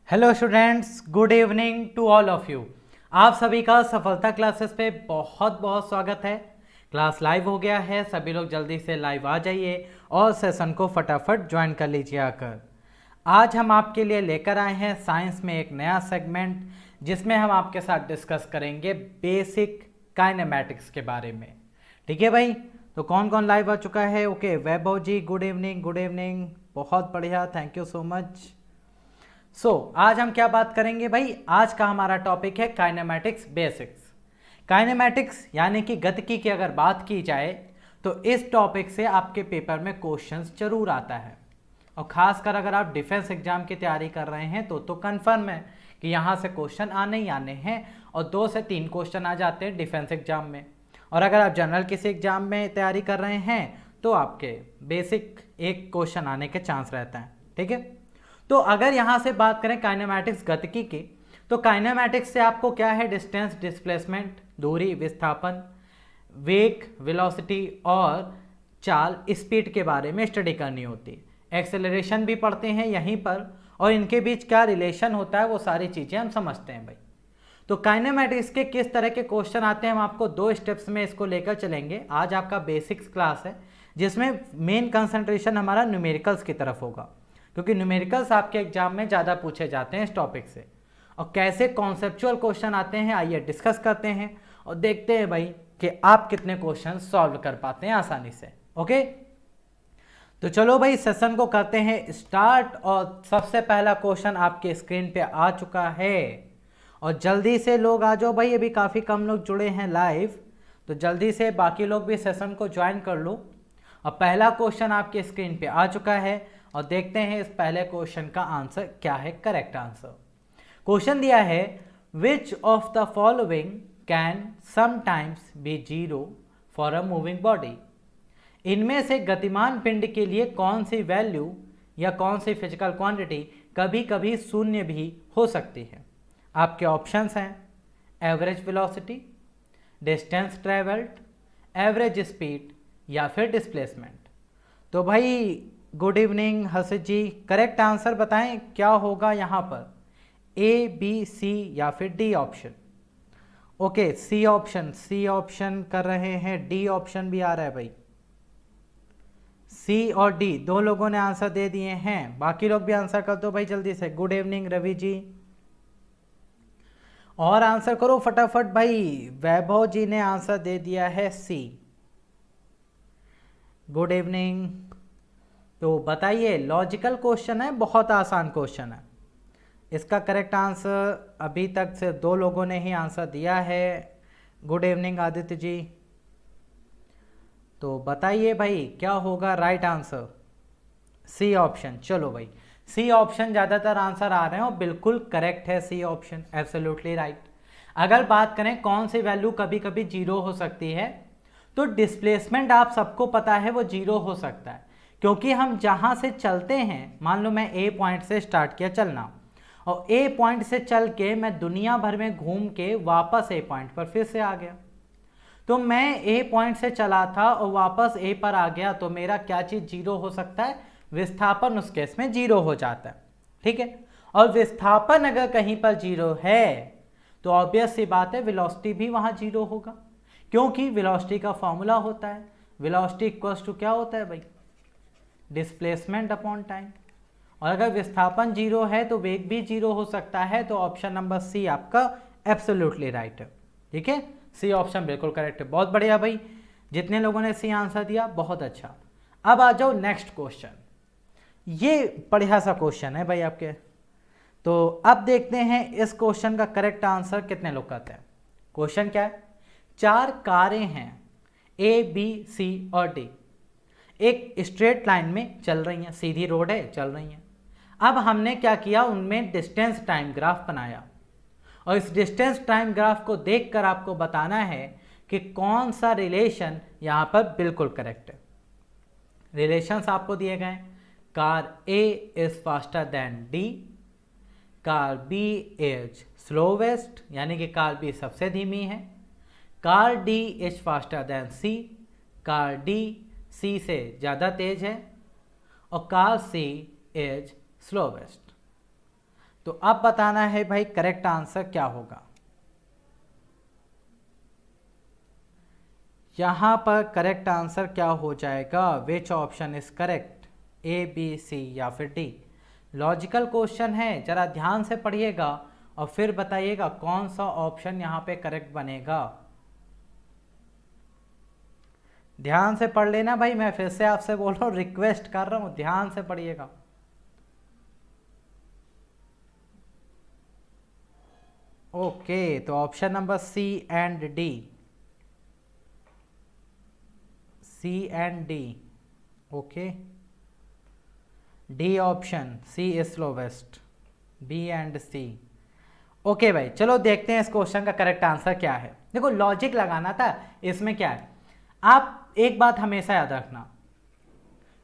Hello students, good evening to all of you. आप सभी का सफलता क्लासेस पे बहुत बहुत स्वागत है। क्लास लाइव हो गया है, सभी लोग जल्दी से लाइव आ जाइए और सेशन को फटाफट ज्वाइन कर लीजिए आकर। आज हम आपके लिए लेकर आए हैं साइंस में एक नया सेगमेंट, जिसमें हम आपके साथ डिस्कस करेंगे बेसिक काइनेमैटिक्स के बारे में। ठीक है भाई, तो कौन कौन लाइव आ चुका है? ओके, वैभव जी गुड इवनिंग, गुड इवनिंग, बहुत बढ़िया, थैंक यू सो मच। आज हम क्या बात करेंगे भाई? आज का हमारा टॉपिक है काइनेमैटिक्स बेसिक्स। काइनेमैटिक्स यानी कि गतिकी की अगर बात की जाए तो इस टॉपिक से आपके पेपर में क्वेश्चंस जरूर आता है, और खासकर अगर आप डिफेंस एग्जाम की तैयारी कर रहे हैं तो कंफर्म है कि यहाँ से क्वेश्चन आने ही आने हैं, और 2 से 3 क्वेश्चन आ जाते हैं डिफेंस एग्जाम में। और अगर आप जनरल किसी एग्जाम में तैयारी कर रहे हैं तो आपके बेसिक एक क्वेश्चन आने के चांस रहता है। ठीक है, तो अगर यहाँ से बात करें काइनेमैटिक्स गतिकी की, तो काइनेमैटिक्स से आपको क्या है? डिस्टेंस, डिस्प्लेसमेंट, दूरी, विस्थापन, वेग, वेलोसिटी और चाल, स्पीड के बारे में स्टडी करनी होती है। एक्सेलरेशन भी पढ़ते हैं यहीं पर, और इनके बीच क्या रिलेशन होता है वो सारी चीज़ें हम समझते हैं भाई। तो काइनेमैटिक्स के किस तरह के क्वेश्चन आते हैं, हम आपको 2 स्टेप्स में इसको लेकर चलेंगे। आज आपका बेसिक्स क्लास है, जिसमें मेन कंसंट्रेशन हमारा न्यूमेरिकल्स की तरफ होगा, क्योंकि न्यूमेरिकल्स आपके एग्जाम में ज़्यादा पूछे जाते हैं इस टॉपिक से। और कैसे कॉन्सेप्चुअल क्वेश्चन आते हैं, आइए डिस्कस करते हैं और देखते हैं भाई कि आप कितने क्वेश्चन सॉल्व कर पाते हैं आसानी से। ओके, तो चलो भाई सेशन को करते हैं स्टार्ट। और सबसे पहला क्वेश्चन आपके स्क्रीन पे आ चुका है, और जल्दी से लोग आ जाओ भाई, अभी काफ़ी कम लोग जुड़े हैं लाइव, तो जल्दी से बाकी लोग भी सेशन को ज्वाइन कर लो। और पहला क्वेश्चन आपके स्क्रीन पे आ चुका है, और देखते हैं इस पहले क्वेश्चन का आंसर क्या है। करेक्ट आंसर क्वेश्चन दिया है, which of the following can sometimes be zero for a moving body. इनमें से गतिमान पिंड के लिए कौन सी वैल्यू या कौन सी फिजिकल क्वांटिटी कभी कभी शून्य भी हो सकती है? आपके ऑप्शंस हैं average velocity, distance travelled, average speed या फिर डिस्प्लेसमेंट। तो भाई गुड इवनिंग हर्षित जी, करेक्ट आंसर बताएं क्या होगा यहाँ पर? ए, बी, सी या फिर D option? Okay, C option कर रहे हैं, डी ऑप्शन भी आ रहा है भाई। सी और डी 2 लोगों ने आंसर दे दिए हैं, बाकी लोग भी आंसर कर दो भाई जल्दी से। गुड इवनिंग रवि जी, और आंसर करो फटाफट भाई। वैभव जी ने आंसर दे दिया है सी। Good evening. तो बताइए, लॉजिकल क्वेश्चन है, बहुत आसान क्वेश्चन है। इसका करेक्ट आंसर अभी तक सिर्फ 2 लोगों ने ही आंसर दिया है। Good evening Aditya ji. तो बताइए भाई क्या होगा राइट आंसर? C option. चलो भाई, सी ऑप्शन ज़्यादातर आंसर आ रहे हैं और बिल्कुल करेक्ट है सी ऑप्शन, एब्सोल्युटली राइट। अगर बात करें कौन सी वैल्यू कभी कभी जीरो हो सकती है, तो डिस्प्लेसमेंट आप सबको पता है वो जीरो हो सकता है, क्योंकि हम जहाँ से चलते हैं, मान लो मैं ए पॉइंट से स्टार्ट किया चलना, और ए पॉइंट से चल के मैं दुनिया भर में घूम के वापस ए पॉइंट पर फिर से आ गया, तो मैं ए पॉइंट से चला था और वापस ए पर आ गया, तो मेरा क्या चीज़ जीरो हो सकता है? विस्थापन उस केस में जीरो हो जाता है। ठीक है, और विस्थापन अगर कहीं पर जीरो है तो ऑब्वियस सी बात है वेलोसिटी भी वहाँ जीरो होगा, क्योंकि वेलोसिटी का फॉर्मूला होता है, वेलोसिटी इक्वल्स टू क्या होता है भाई? Displacement upon time. और अगर विस्थापन जीरो है तो वेग भी जीरो हो सकता है, तो ऑप्शन नंबर सी आपका एब्सोल्युटली राइट है। ठीक है, सी ऑप्शन बिल्कुल करेक्ट है। बहुत बढ़िया भाई, जितने लोगों ने सी आंसर दिया बहुत अच्छा। अब आ जाओ नेक्स्ट क्वेश्चन, ये बढ़िया सा क्वेश्चन है भाई आपके। तो अब देखते हैं इस क्वेश्चन का करेक्ट आंसर कितने लोग कहते हैं। क्वेश्चन क्या है? 4 कारें हैं ए, बी, सी और डी, एक स्ट्रेट लाइन में चल रही हैं, सीधी रोड है, चल रही हैं। अब हमने क्या किया, उनमें डिस्टेंस टाइम ग्राफ बनाया, और इस डिस्टेंस टाइम ग्राफ को देखकर आपको बताना है कि कौन सा रिलेशन यहाँ पर बिल्कुल करेक्ट है। रिलेशंस आपको दिए गए, car A is faster than D, car B is slowest यानी कि कार बी सबसे धीमी है, car D is faster than C, car D C से ज़्यादा तेज है, और कार सी इज स्लोवेस्ट। तो अब बताना है भाई करेक्ट आंसर क्या होगा। यहां पर करेक्ट आंसर क्या हो जाएगा, which option is correct, A B C या फिर डी। लॉजिकल क्वेश्चन है, जरा ध्यान से पढ़िएगा और फिर बताइएगा कौन सा ऑप्शन यहां पे करेक्ट बनेगा। ध्यान से पढ़ लेना भाई, मैं फिर से आपसे बोल रहा हूं, रिक्वेस्ट कर रहा हूं, ध्यान से पढ़िएगा। ओके, तो option number C and D, C and D, okay, D option, C is slowest, B and C. Okay भाई, चलो देखते हैं इस क्वेश्चन का करेक्ट आंसर क्या है। देखो लॉजिक लगाना था, इसमें क्या है, आप एक बात हमेशा याद रखना,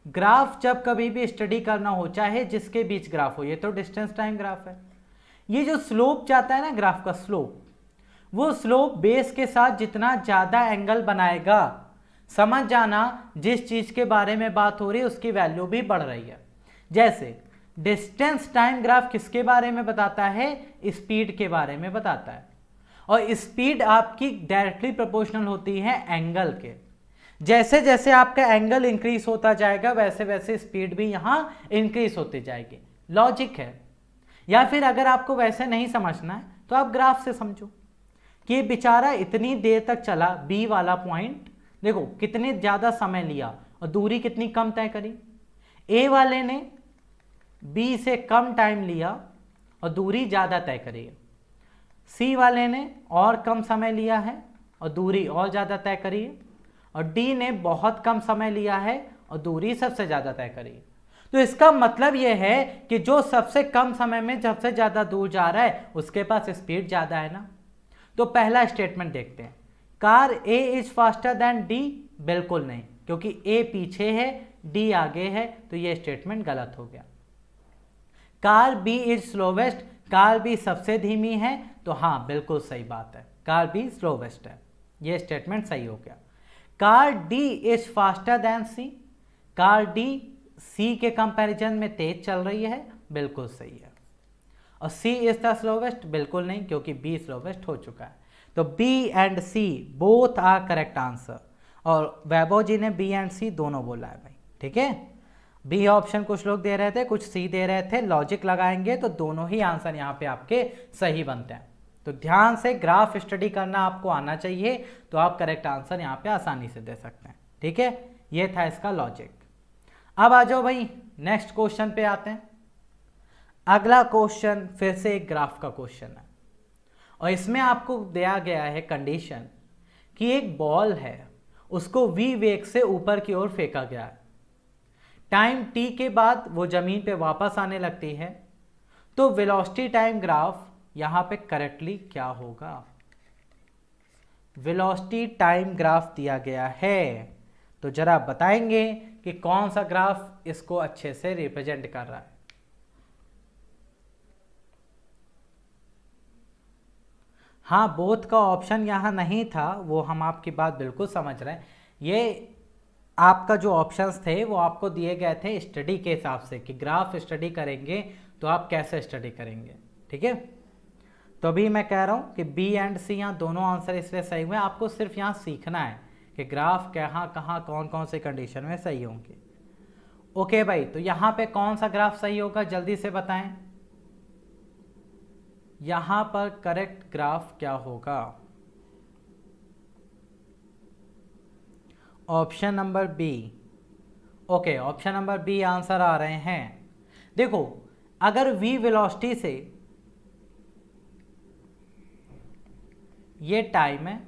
ग्राफ जब कभी भी स्टडी करना हो, चाहे जिसके बीच ग्राफ हो, ये तो डिस्टेंस टाइम ग्राफ है, ये जो स्लोप जाता है ना ग्राफ का स्लोप, वो स्लोप बेस के साथ जितना ज़्यादा एंगल बनाएगा, समझ जाना जिस चीज़ के बारे में बात हो रही है उसकी वैल्यू भी बढ़ रही है। जैसे डिस्टेंस टाइम ग्राफ किसके बारे में बताता है, स्पीड के बारे में बताता है, और स्पीड आपकी डायरेक्टली प्रोपोर्शनल होती है एंगल के। जैसे जैसे आपका एंगल इंक्रीज होता जाएगा वैसे वैसे स्पीड भी यहाँ इंक्रीज होती जाएगी, लॉजिक है। या फिर अगर आपको वैसे नहीं समझना है तो आप ग्राफ से समझो कि ये बेचारा इतनी देर तक चला, बी वाला पॉइंट देखो कितने ज़्यादा समय लिया और दूरी कितनी कम तय करी, ए वाले ने बी से कम टाइम लिया और दूरी ज़्यादा तय करी है, सी वाले ने और कम समय लिया है और दूरी और ज़्यादा तय करी है, और डी ने बहुत कम समय लिया है और दूरी सबसे ज़्यादा तय करी है। तो इसका मतलब यह है कि जो सबसे कम समय में सबसे ज़्यादा दूर जा रहा है उसके पास स्पीड ज़्यादा है ना। तो पहला स्टेटमेंट देखते हैं, car A is faster than D, बिल्कुल नहीं, क्योंकि ए पीछे है डी आगे है, तो ये स्टेटमेंट गलत हो गया। Car B is slowest, car B सबसे धीमी है, तो हाँ बिल्कुल सही बात है, कार बी स्लोवेस्ट है, ये स्टेटमेंट सही हो गया। Car D is faster than C, car D C के कंपैरिजन में तेज चल रही है, बिल्कुल सही है। और सी इज द स्लोवेस्ट, बिल्कुल नहीं, क्योंकि बी स्लोवेस्ट हो चुका है। तो B and C both are correct answer, और वैभव जी ने बी एंड सी दोनों बोला है भाई, ठीक है। बी ऑप्शन कुछ लोग दे रहे थे, कुछ सी दे रहे थे, लॉजिक लगाएंगे तो दोनों ही आंसर यहाँ पे आपके सही बनते हैं। तो ध्यान से ग्राफ स्टडी करना आपको आना चाहिए, तो आप करेक्ट आंसर यहाँ पे आसानी से दे सकते हैं, ठीक है। ये था इसका लॉजिक। अब आ जाओ भाई नेक्स्ट क्वेश्चन पे आते हैं। अगला क्वेश्चन फिर से एक ग्राफ का क्वेश्चन है, और इसमें आपको दिया गया है कंडीशन कि एक बॉल है, उसको v वेग से ऊपर की ओर फेंका गया है, टाइम t के बाद वो जमीन पे वापस आने लगती है, तो वेलोसिटी टाइम ग्राफ यहां पे करेक्टली क्या होगा। वेलोसिटी टाइम ग्राफ दिया गया है, तो जरा बताएंगे कि कौन सा ग्राफ इसको अच्छे से रिप्रेजेंट कर रहा है। हाँ, बोथ का ऑप्शन यहाँ नहीं था, वो हम आपकी बात बिल्कुल समझ रहे हैं। ये आपका जो ऑप्शंस थे वो आपको दिए गए थे स्टडी के हिसाब से कि ग्राफ स्टडी करेंगे तो आप कैसे स्टडी करेंगे, ठीक है। तो अभी मैं कह रहा हूँ कि बी एंड सी यहाँ दोनों आंसर इसलिए सही हुए, आपको सिर्फ यहाँ सीखना है कि ग्राफ कहाँ कहाँ कौन कौन से कंडीशन में सही होंगे। ओके भाई, तो यहाँ पे कौन सा ग्राफ सही होगा जल्दी से बताएं। यहाँ पर करेक्ट ग्राफ क्या होगा, option number B. Okay, option number B answer आ रहे हैं। देखो अगर v वेलोसिटी से, ये टाइम है,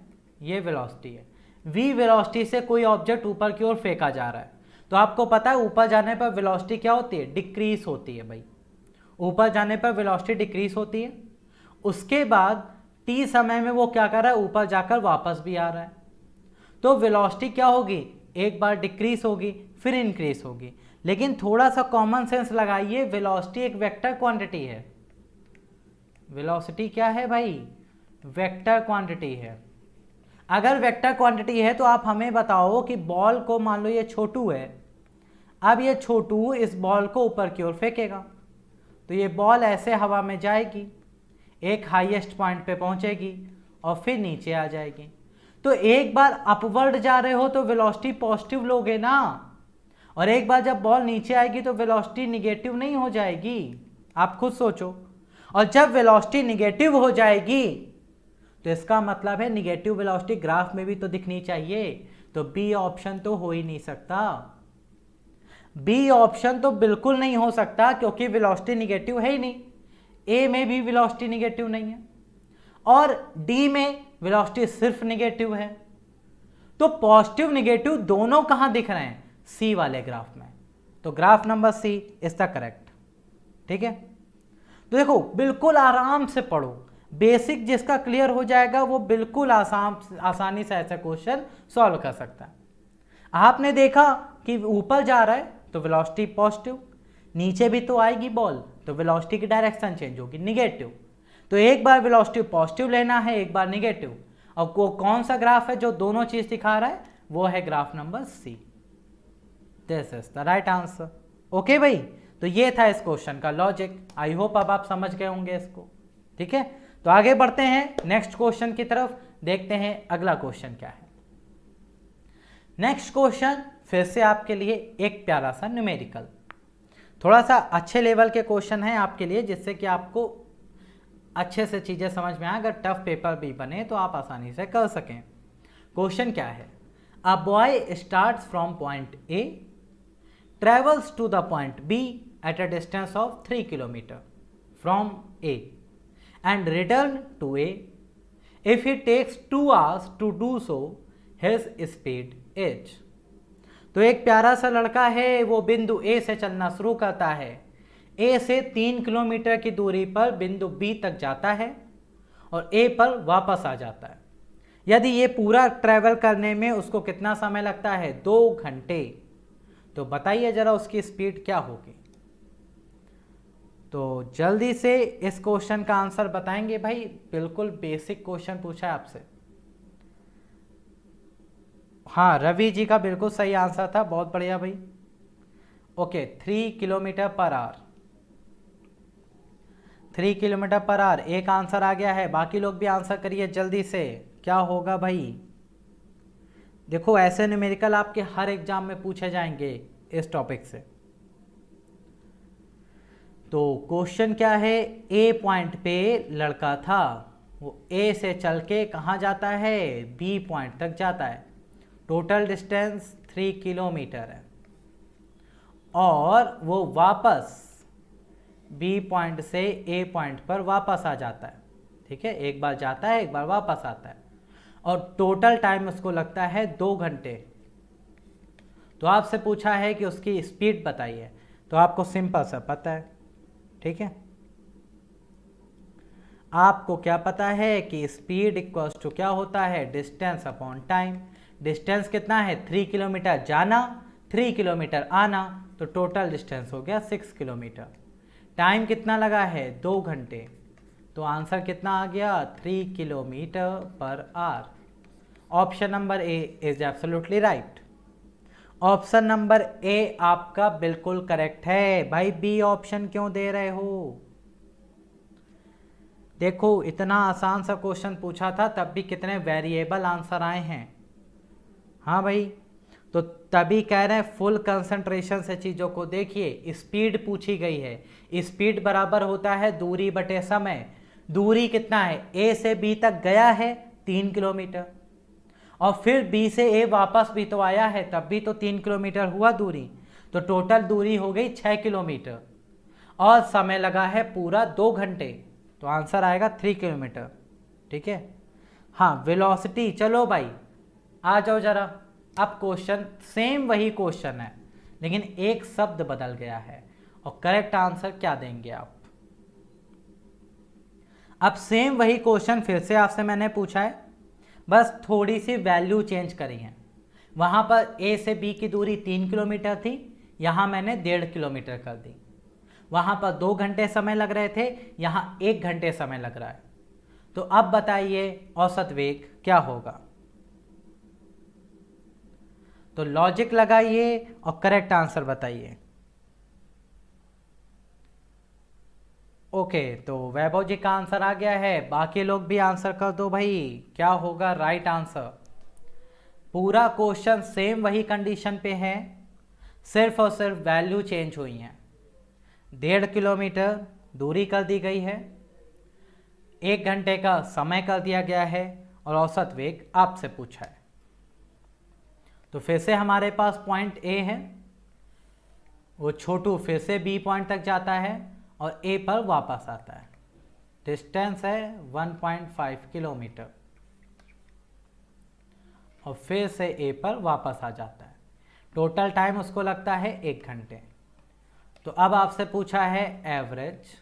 ये वेलोसिटी है, v वेलोसिटी से कोई ऑब्जेक्ट ऊपर की ओर फेंका जा रहा है, तो आपको पता है ऊपर जाने पर वेलोसिटी क्या होती है, डिक्रीज होती है भाई। ऊपर जाने पर वेलोसिटी डिक्रीज होती है, उसके बाद t समय में वो क्या कर रहा है, ऊपर जाकर वापस भी आ रहा है, तो वेलोसिटी क्या होगी, एक बार डिक्रीज होगी फिर इंक्रीज होगी। लेकिन थोड़ा सा कॉमन सेंस लगाइए, वेलोसिटी एक वेक्टर क्वांटिटी है। वेलोसिटी क्या है भाई, वेक्टर क्वांटिटी है। अगर वेक्टर क्वांटिटी है तो आप हमें बताओ कि बॉल को, मान लो ये छोटू है, अब ये छोटू इस बॉल को ऊपर की ओर फेंकेगा, तो ये बॉल ऐसे हवा में जाएगी, एक हाईएस्ट पॉइंट पे पहुंचेगी और फिर नीचे आ जाएगी। तो एक बार अपवर्ड जा रहे हो तो वेलोसिटी पॉजिटिव लोगे ना, और एक बार जब बॉल नीचे आएगी तो वेलोसिटी निगेटिव नहीं हो जाएगी। आप खुद सोचो, और जब वेलोसिटी निगेटिव हो जाएगी तो इसका मतलब है निगेटिव वेलोसिटी ग्राफ में भी तो दिखनी चाहिए। तो बी ऑप्शन तो हो ही नहीं सकता, बी ऑप्शन तो बिल्कुल नहीं हो सकता, क्योंकि वेलोसिटी निगेटिव है ही नहीं। ए में भी वेलोसिटी निगेटिव नहीं है और डी में वेलोसिटी सिर्फ निगेटिव है। तो पॉजिटिव निगेटिव दोनों कहां दिख रहे हैं? सी वाले ग्राफ में। तो graph number C is the correct. ठीक है, तो देखो बिल्कुल आराम से पढ़ो, बेसिक जिसका क्लियर हो जाएगा वो बिल्कुल आसानी से ऐसा क्वेश्चन सॉल्व कर सकता है। आपने देखा कि ऊपर जा रहा है तो वेलोसिटी पॉजिटिव, नीचे भी तो आएगी बॉल तो वेलोसिटी की डायरेक्शन चेंज होगी निगेटिव। तो एक बार वेलोसिटी पॉजिटिव लेना है, एक बार निगेटिव। अब वो कौन सा ग्राफ है जो दोनों चीज दिखा रहा है? वो है graph number C. This is the right answer. Okay भाई, तो ये था इस क्वेश्चन का लॉजिक। आई होप अब आप समझ गए होंगे इसको। ठीक है, तो आगे बढ़ते हैं नेक्स्ट क्वेश्चन की तरफ, देखते हैं अगला क्वेश्चन क्या है। नेक्स्ट क्वेश्चन फिर से आपके लिए एक प्यारा सा न्यूमेरिकल, थोड़ा सा अच्छे लेवल के क्वेश्चन है आपके लिए, जिससे कि आपको अच्छे से चीजें समझ में आए, अगर टफ पेपर भी बने तो आप आसानी से कर सकें। क्वेश्चन क्या है? A boy starts from point A, travels to the point B at a distance of 3 km from A and return to A. If he takes 2 hours to do so, his speed is. तो एक प्यारा सा लड़का है, वो बिंदु A से चलना शुरू करता है, A से 3 किलोमीटर की दूरी पर बिंदु B तक जाता है और A पर वापस आ जाता है। यदि ये पूरा ट्रैवल करने में उसको कितना समय लगता है? 2 घंटे। तो बताइए जरा उसकी स्पीड क्या होगी? तो जल्दी से इस क्वेश्चन का आंसर बताएंगे भाई, बिल्कुल बेसिक क्वेश्चन पूछा है आपसे। हाँ, रवि जी का बिल्कुल सही आंसर था, बहुत बढ़िया भाई। Okay, 3 kilometre per hour, 3 kilometre per hour एक आंसर आ गया है। बाकी लोग भी आंसर करिए जल्दी से, क्या होगा भाई? देखो ऐसे न्यूमेरिकल आपके हर एग्जाम में पूछे जाएंगे इस टॉपिक से। तो क्वेश्चन क्या है? ए पॉइंट पे लड़का था, वो ए से चल के कहाँ जाता है? बी पॉइंट तक जाता है। टोटल डिस्टेंस 3 किलोमीटर है और वो वापस बी पॉइंट से ए पॉइंट पर वापस आ जाता है। ठीक है, एक बार जाता है, एक बार वापस आता है और टोटल टाइम उसको लगता है 2 घंटे। तो आपसे पूछा है कि उसकी स्पीड बताइए, तो आपको सिंपल सा पता है। ठीक है, आपको क्या पता है कि स्पीड इक्वल्स टू क्या होता है? Distance upon time. डिस्टेंस कितना है? 3 किलोमीटर जाना, 3 किलोमीटर आना, तो टोटल डिस्टेंस हो गया 6 किलोमीटर। टाइम कितना लगा है? 2 घंटे। तो आंसर कितना आ गया? 3 kilometre per hour. Option number A is absolutely right. Option number A आपका बिल्कुल करेक्ट है भाई। बी ऑप्शन क्यों दे रहे हो? देखो इतना आसान सा क्वेश्चन पूछा था, तब भी कितने वेरिएबल आंसर आए हैं। हाँ भाई, तो तभी कह रहे हैं फुल कंसंट्रेशन से चीज़ों को देखिए। स्पीड पूछी गई है, स्पीड बराबर होता है दूरी बटे समय। दूरी कितना है? ए से बी तक गया है 3 किलोमीटर, और फिर बी से ए वापस भी तो आया है, तब भी तो 3 किलोमीटर हुआ दूरी। तो टोटल दूरी हो गई 6 किलोमीटर और समय लगा है पूरा 2 घंटे। तो आंसर आएगा 3 किलोमीटर। ठीक है, हाँ वेलोसिटी। चलो भाई आ जाओ जरा, अब क्वेश्चन सेम वही क्वेश्चन है लेकिन एक शब्द बदल गया है, और करेक्ट आंसर क्या देंगे आप? अब सेम वही क्वेश्चन फिर से आपसे मैंने पूछा है, बस थोड़ी सी वैल्यू चेंज करी है। वहां पर ए से बी की दूरी 3 किलोमीटर थी, यहां मैंने 1.5 किलोमीटर कर दी। वहां पर 2 घंटे समय लग रहे थे, यहां 1 घंटे समय लग रहा है। तो अब बताइए औसत वेग क्या होगा? तो लॉजिक लगाइए और करेक्ट आंसर बताइए। ओके, तो वैभव जी का आंसर आ गया है। बाकी लोग भी आंसर कर दो भाई, क्या होगा राइट आंसर। पूरा क्वेश्चन सेम वही कंडीशन पे है, सिर्फ और सिर्फ वैल्यू चेंज हुई है। 1.5 किलोमीटर दूरी कर दी गई है, 1 घंटे का समय कर दिया गया है और औसत वेग आपसे पूछा है। तो फिर से हमारे पास पॉइंट ए है, वो छोटू फिर से बी पॉइंट तक जाता है और ए पर वापस आता है। डिस्टेंस है 1.5 किलोमीटर और फिर से ए पर वापस आ जाता है। टोटल टाइम उसको लगता है 1 घंटे। तो अब आपसे पूछा है एवरेज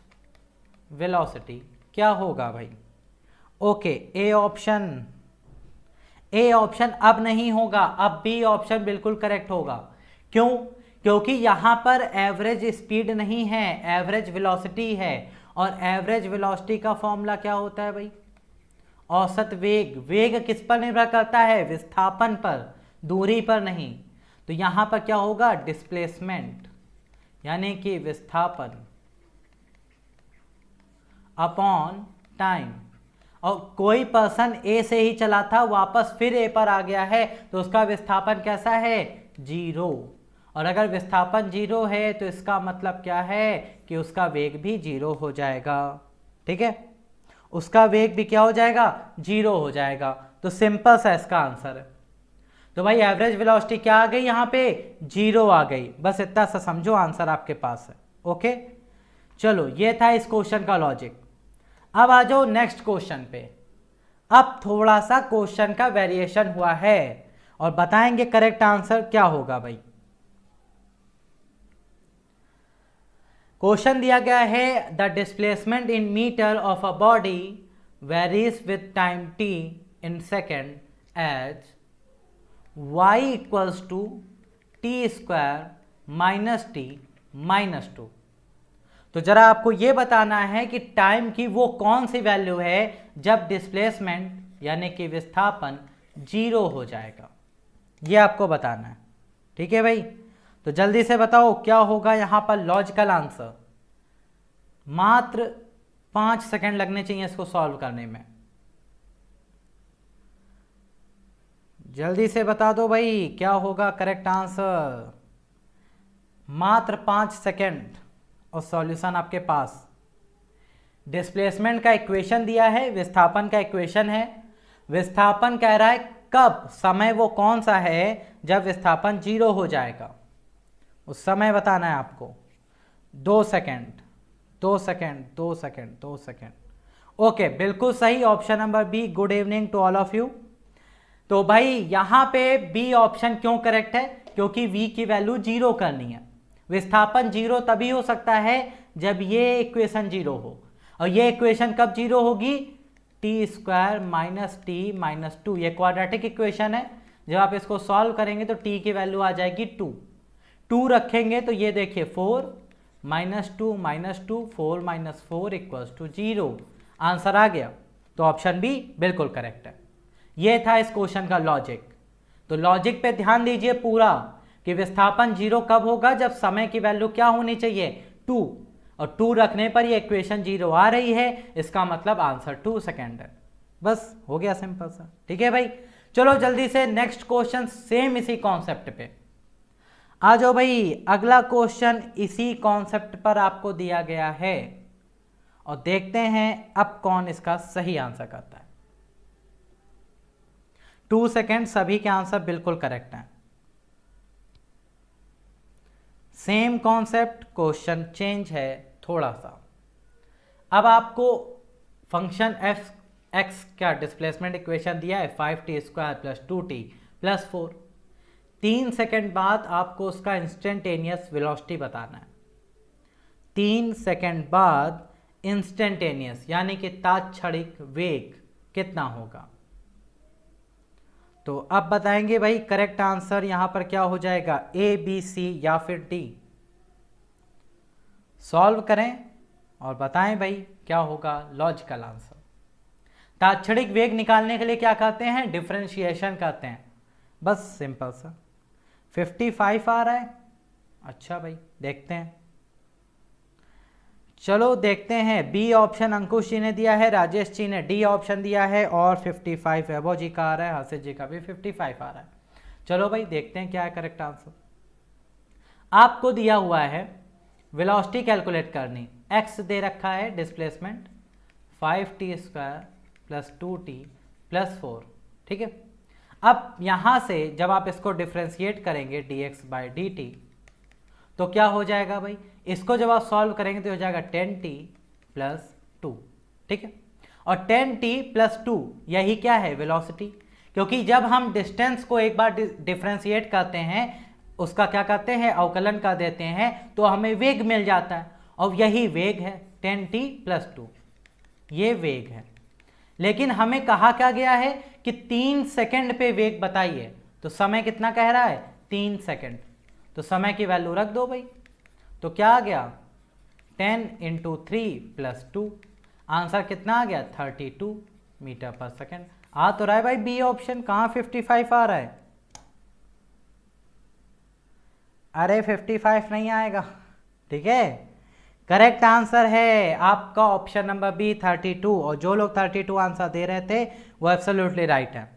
वेलोसिटी क्या होगा भाई। ओके, ए ऑप्शन अब नहीं होगा, अब बी ऑप्शन बिल्कुल करेक्ट होगा। क्यों? क्योंकि यहां पर एवरेज स्पीड नहीं है, एवरेज वेलोसिटी है। और एवरेज वेलोसिटी का फॉर्मूला क्या होता है भाई? औसत वेग। वेग किस पर निर्भर करता है? विस्थापन पर, दूरी पर नहीं। तो यहां पर क्या होगा? डिस्प्लेसमेंट, यानी कि विस्थापन अपॉन टाइम। और कोई पर्सन ए से ही चला था, वापस फिर ए पर आ गया है, तो उसका विस्थापन कैसा है? 0। और अगर विस्थापन 0 है तो इसका मतलब क्या है कि उसका वेग भी 0 हो जाएगा। ठीक है, उसका वेग भी क्या हो जाएगा? 0 हो जाएगा। तो सिंपल सा इसका आंसर है। तो भाई एवरेज वेलोसिटी क्या आ गई यहाँ पे? 0 आ गई। बस इतना सा समझो, आंसर आपके पास है। ओके, चलो ये था इस क्वेश्चन का लॉजिक। अब आ जाओ नेक्स्ट क्वेश्चन पे। अब थोड़ा सा क्वेश्चन का वेरिएशन हुआ है और बताएंगे करेक्ट आंसर क्या होगा भाई। क्वेश्चन दिया गया है the displacement in metre of a body varies with time t in second as y equals to t square minus t minus 2। तो जरा आपको यह बताना है कि टाइम की वो कौन सी वैल्यू है जब डिस्प्लेसमेंट यानी कि विस्थापन 0 हो जाएगा, ये आपको बताना है। ठीक है भाई, तो जल्दी से बताओ क्या होगा यहां पर लॉजिकल आंसर। मात्र 5 सेकंड लगने चाहिए इसको सॉल्व करने में। जल्दी से बता दो भाई क्या होगा करेक्ट आंसर। मात्र 5 सेकंड और सॉल्यूशन आपके पास। डिस्प्लेसमेंट का इक्वेशन दिया है, विस्थापन का इक्वेशन है। विस्थापन कह रहा है कब, समय वो कौन सा है जब विस्थापन 0 हो जाएगा, उस समय बताना है आपको। 2 second 2 second 2 second 2 second. Okay, बिल्कुल सही, option number B. Good evening to all of you. तो भाई यहां पे बी ऑप्शन क्यों करेक्ट है? क्योंकि v की वैल्यू 0 करनी है। विस्थापन 0 तभी हो सकता है जब ये इक्वेशन 0 हो। और ये इक्वेशन कब 0 होगी? T square minus t minus 2। ये क्वाड्रेटिक इक्वेशन है। जब आप इसको सॉल्व करेंगे तो टी की वैल्यू आ जाएगी 2 रखेंगे तो ये देखिए 4 minus 2 minus 2 4 minus 4 equals two 0। Answer आ गया। तो ऑप्शन बी बिल्कुल करेक्ट है। ये था इस क्वेश्चन का लॉजिक। तो लॉजिक पे ध्यान दीजिए पूरा कि विस्थापन 0 कब होगा? जब समय की वैल्यू क्या होनी चाहिए? 2। और 2 रखने पर ये इक्वेशन 0 आ रही है, इसका मतलब आंसर 2 सेकेंड है। बस हो गया सिंपल सा। ठीक है भाई, चलो जल्दी से नेक्स्ट क्वेश्चन सेम इसी कॉन्सेप्ट पे आ जाओ भाई। अगला क्वेश्चन इसी कॉन्सेप्ट पर आपको दिया गया है और देखते हैं अब कौन इसका सही आंसर करता है। 2 सेकेंड, सभी के आंसर बिल्कुल करेक्ट हैं। सेम कॉन्सेप्ट, क्वेश्चन चेंज है थोड़ा सा। अब आपको फंक्शन एफ एक्स का डिस्प्लेसमेंट इक्वेशन दिया है 5t square plus 2t plus 4। 3 second बाद आपको उसका इंस्टेंटेनियस वेलोसिटी बताना है। 3 सेकेंड बाद इंस्टेंटेनियस यानी कि तात्क्षणिक वेग कितना होगा। तो अब बताएंगे भाई करेक्ट आंसर यहां पर क्या हो जाएगा, ए बी सी या फिर डी। सॉल्व करें और बताएं भाई क्या होगा लॉजिकल आंसर। तात्क्षणिक वेग निकालने के लिए क्या करते हैं? डिफरेंशिएशन करते हैं। बस सिंपल सा। 55 आ रहा है। अच्छा भाई देखते हैं। चलो देखते हैं। बी ऑप्शन अंकुश जी ने दिया है, राजेश जी ने डी ऑप्शन दिया है और 55 वैभव जी का आ रहा है, हर्षित जी का भी 55 आ रहा है। चलो भाई देखते हैं क्या है करेक्ट आंसर। आपको दिया हुआ है वेलोसिटी कैलकुलेट करनी, एक्स दे रखा है डिस्प्लेसमेंट 5t² + 2t + 4, ठीक है। अब यहाँ से जब आप इसको डिफ्रेंशिएट करेंगे dx/dt तो क्या हो जाएगा भाई, इसको जब आप सॉल्व करेंगे तो हो जाएगा 10t + 2, ठीक है। और 10t + 2 यही क्या है, वेलोसिटी। क्योंकि जब हम डिस्टेंस को एक बार डिफ्रेंशिएट करते हैं, उसका क्या करते हैं, अवकलन कर देते हैं, तो हमें वेग मिल जाता है, और यही वेग है 10t + 2, ये वेग है। लेकिन हमें कहा क्या गया है कि 3 सेकंड पे वेग बताइए, तो समय कितना कह रहा है, 3 सेकंड। तो समय की वैल्यू रख दो भाई, तो क्या आ गया 10 × 3 + 2, आंसर कितना आ गया 32 मीटर/सेकंड। आ तो रहा है भाई बी ऑप्शन, कहाँ 55 आ रहा है, अरे 55 नहीं आएगा, ठीक है। करेक्ट आंसर है आपका ऑप्शन नंबर बी 32, और जो लोग 32 आंसर दे रहे थे वो एब्सोल्युटली राइट है।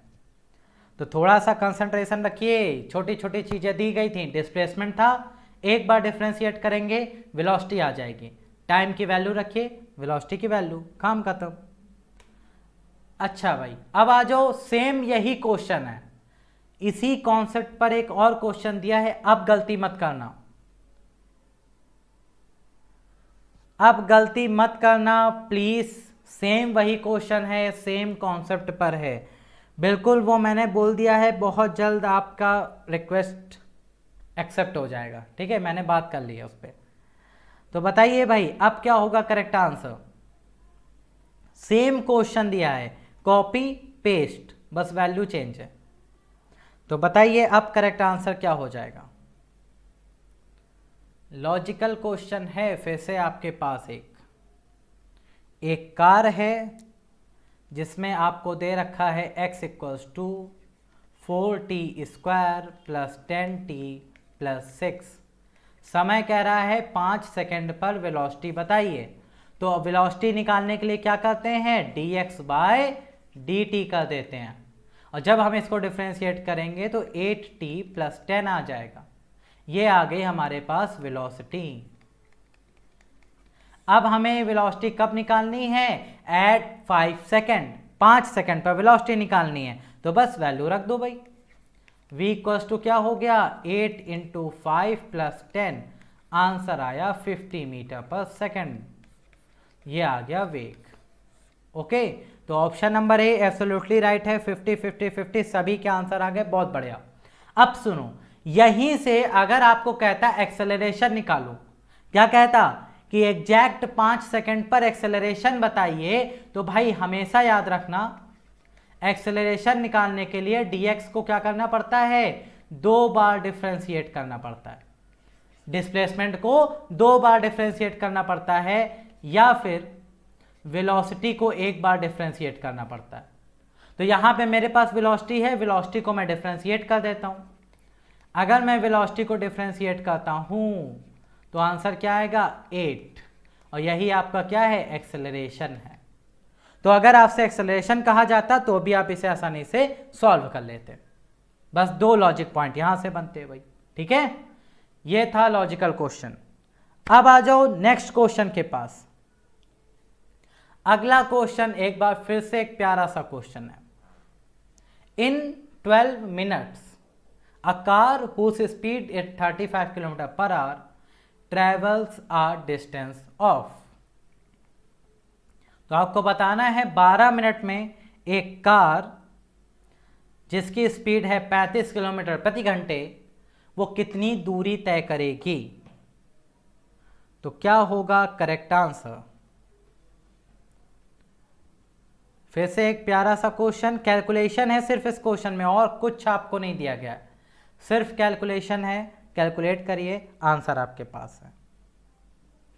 तो थोड़ा सा कंसंट्रेशन रखिए, छोटी छोटी चीज़ें दी गई थी, डिस्प्लेसमेंट था, एक बार डिफ्रेंशिएट करेंगे वेलोसिटी आ जाएगी, टाइम की वैल्यू रखिए, वेलोसिटी की वैल्यू, काम खत्म। अच्छा भाई अब आ जाओ, सेम यही क्वेश्चन है, इसी कॉन्सेप्ट पर एक और क्वेश्चन दिया है, अब गलती मत करना, अब गलती मत करना प्लीज। सेम वही क्वेश्चन है, सेम कॉन्सेप्ट पर है, बिल्कुल वो मैंने बोल दिया है, बहुत जल्द आपका रिक्वेस्ट एक्सेप्ट हो जाएगा, ठीक है, मैंने बात कर ली है उस पर। तो बताइए भाई अब क्या होगा करेक्ट आंसर। सेम क्वेश्चन दिया है, कॉपी पेस्ट, बस वैल्यू चेंज है। तो बताइए अब करेक्ट आंसर क्या हो जाएगा। लॉजिकल क्वेश्चन है, फिर से आपके पास एक कार है जिसमें आपको दे रखा है x = 4t² + 10t + 6, समय कह रहा है 5 सेकंड पर वेलोसिटी बताइए। तो वेलोसिटी निकालने के लिए क्या करते हैं, dx/dt कर देते हैं, और जब हम इसको डिफ्रेंशिएट करेंगे तो 8t + 10 आ जाएगा, ये आ गई हमारे पास वेलोसिटी। अब हमें वेलोसिटी कब निकालनी है, एट 5 सेकेंड, 5 सेकेंड पर वेलोसिटी निकालनी है, तो बस वैल्यू रख दो भाई। v = क्या हो गया 8 × 5 + 10, आंसर आया 50 मीटर/सेकंड, ये आ गया वेग। ओके, तो option number A absolutely right है, 50 50 50 सभी के आंसर आ गए, बहुत बढ़िया। अब सुनो, यहीं से अगर आपको कहता एक्सेलरेशन निकालो, क्या कहता कि एग्जैक्ट 5 सेकंड पर एक्सेलरेशन बताइए, तो भाई हमेशा याद रखना एक्सेलरेशन निकालने के लिए dx को क्या करना पड़ता है, 2 बार डिफ्रेंशिएट करना पड़ता है, डिस्प्लेसमेंट को 2 बार डिफ्रेंशिएट करना पड़ता है, या फिर वेलोसिटी को 1 बार डिफ्रेंशिएट करना पड़ता है। तो यहां पे मेरे पास वेलोसिटी है, वेलोसिटी को मैं डिफ्रेंशिएट कर देता हूं। अगर मैं वेलोसिटी को डिफ्रेंशिएट करता हूं तो आंसर क्या आएगा 8, और यही आपका क्या है, एक्सेलरेशन है। तो अगर आपसे एक्सेलरेशन कहा जाता तो भी आप इसे आसानी से सॉल्व कर लेते, बस 2 लॉजिक पॉइंट यहां से बनते हैं भाई, ठीक है। ये था लॉजिकल क्वेश्चन। अब आ जाओ नेक्स्ट क्वेश्चन के पास। अगला क्वेश्चन एक बार फिर से एक प्यारा सा क्वेश्चन है। इन 12 minutes a car whose speed is 35 km/h travels a distance of, तो आपको बताना है 12 मिनट में एक कार जिसकी स्पीड है 35 किलोमीटर प्रति घंटे, वो कितनी दूरी तय करेगी। तो क्या होगा करेक्ट आंसर। फिर से एक प्यारा सा क्वेश्चन, कैलकुलेशन है सिर्फ इस क्वेश्चन में, और कुछ आपको नहीं दिया गया, सिर्फ कैलकुलेशन है, कैलकुलेट करिए, आंसर आपके पास है,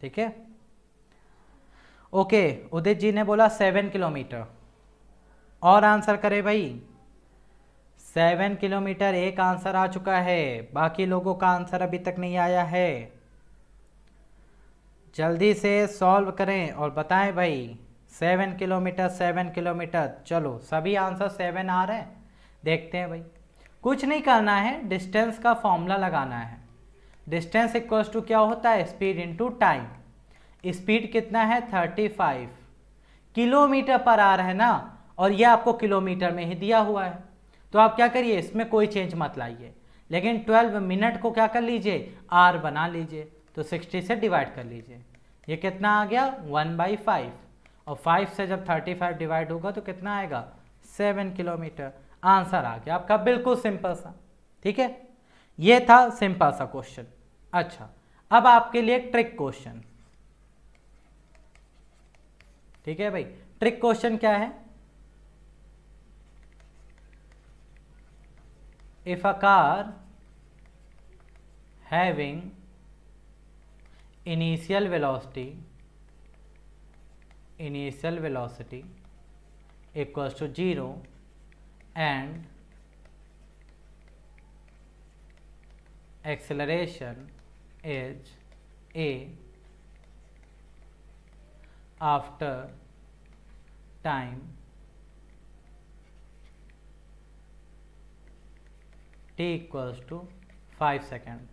ठीक है। ओके, उदित जी ने बोला 7 किलोमीटर, और आंसर करे भाई 7 किलोमीटर, एक आंसर आ चुका है, बाकी लोगों का आंसर अभी तक नहीं आया है। जल्दी से सॉल्व करें और बताएं भाई। 7 किलोमीटर 7 किलोमीटर, चलो सभी आंसर 7 आ रहे हैं। देखते हैं भाई, कुछ नहीं करना है, डिस्टेंस का फॉर्मूला लगाना है। डिस्टेंस इक्वल्स टू क्या होता है, स्पीड इनटू टाइम। स्पीड कितना है 35 किलोमीटर पर आवर है ना, और ये आपको किलोमीटर में ही दिया हुआ है। तो आप क्या करिए, इसमें कोई चेंज मत लाइए, लेकिन 12 मिनट को क्या कर लीजिए, आर बना लीजिए। तो 60 से डिवाइड कर लीजिए, ये कितना आ गया 1/5, और 5 से जब 35 डिवाइड होगा तो कितना आएगा 7 किलोमीटर। आंसर आ गया आपका, बिल्कुल सिंपल सा। ठीक है, ये था सिंपल सा क्वेश्चन। अच्छा, अब आपके लिए ट्रिक क्वेश्चन। ठीक है भाई, ट्रिक क्वेश्चन क्या है, if a car having initial velocity equals to 0 and acceleration is a after time t equals to 5 seconds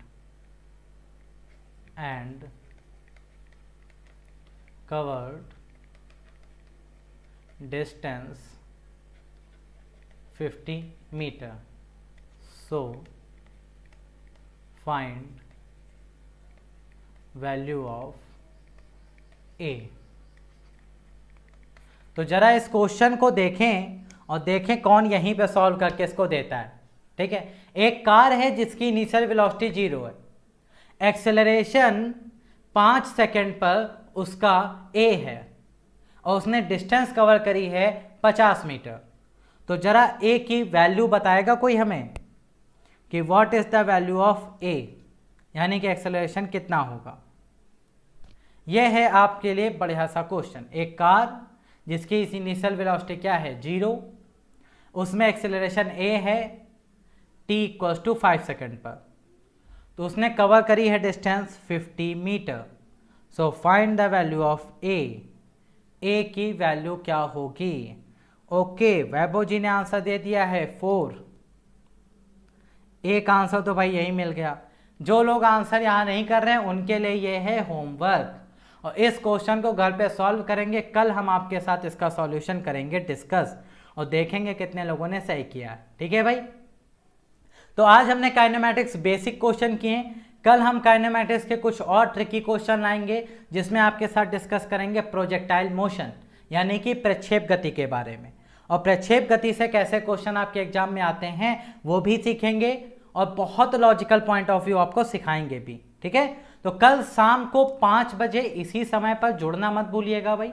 and covered distance 50 meter. So find value of a. तो जरा इस question को देखें और देखें कौन यहीं पे सॉल्व करके इसको देता है। ठीक है, एक कार है जिसकी इनिशियल वेलोसिटी 0 है, एक्सेलरेशन 5 सेकेंड पर उसका a है, और उसने डिस्टेंस कवर करी है 50 मीटर। तो जरा a की वैल्यू बताएगा कोई हमें कि what is the value of a, यानी कि एक्सेलरेशन कितना होगा। यह है आपके लिए बढ़िया सा क्वेश्चन। एक कार जिसकी इनिशियल वेलोसिटी क्या है 0, उसमें एक्सेलरेशन a है t इक्वल्स टू 5 सेकेंड पर, तो उसने कवर करी है distance 50 metre. So find the value of a की वैल्यू क्या होगी। ओके, वैभव जी ने आंसर दे दिया है 4। एक आंसर तो भाई यही मिल गया। जो लोग आंसर यहाँ नहीं कर रहे हैं उनके लिए ये है होमवर्क, और इस क्वेश्चन को घर पे सॉल्व करेंगे। कल हम आपके साथ इसका सॉल्यूशन करेंगे डिस्कस, और देखेंगे कितने लोगों ने सही किया। ठीक है भाई, तो आज हमने काइनेमैटिक्स बेसिक क्वेश्चन किए। कल हम काइनेमैटिक्स के कुछ और ट्रिकी क्वेश्चन लाएंगे, जिसमें आपके साथ डिस्कस करेंगे प्रोजेक्टाइल मोशन, यानी कि प्रक्षेप गति के बारे में, और प्रक्षेप गति से कैसे क्वेश्चन आपके एग्जाम में आते हैं वो भी सीखेंगे, और बहुत लॉजिकल पॉइंट ऑफ व्यू आपको सिखाएंगे भी। ठीक है, तो कल शाम को 5 बजे इसी समय पर जुड़ना मत भूलिएगा भाई।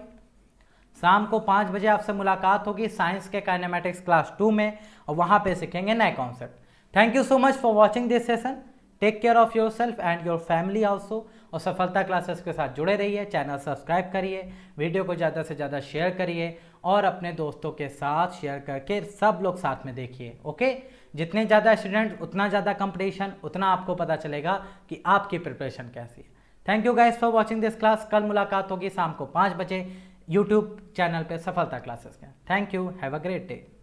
शाम को 5 बजे आपसे मुलाकात होगी साइंस के काइनेमैटिक्स क्लास 2 में, और वहां पे सीखेंगे नए concept. Thank you so much for watching this session. Take care of your self and your family also, और सफलता क्लासेस के साथ जुड़े रहिए। चैनल सब्सक्राइब करिए, वीडियो को ज़्यादा से ज़्यादा शेयर करिए, और अपने दोस्तों के साथ शेयर करके सब लोग साथ में देखिए। ओके, जितने ज़्यादा स्टूडेंट उतना ज़्यादा कंपटीशन, उतना आपको पता चलेगा कि आपकी प्रिपरेशन कैसी है। Thank you guys for watching this class. कल मुलाकात होगी शाम को 5 बजे यूट्यूब चैनल पे सफलता क्लासेस के। Thank you, have a great day.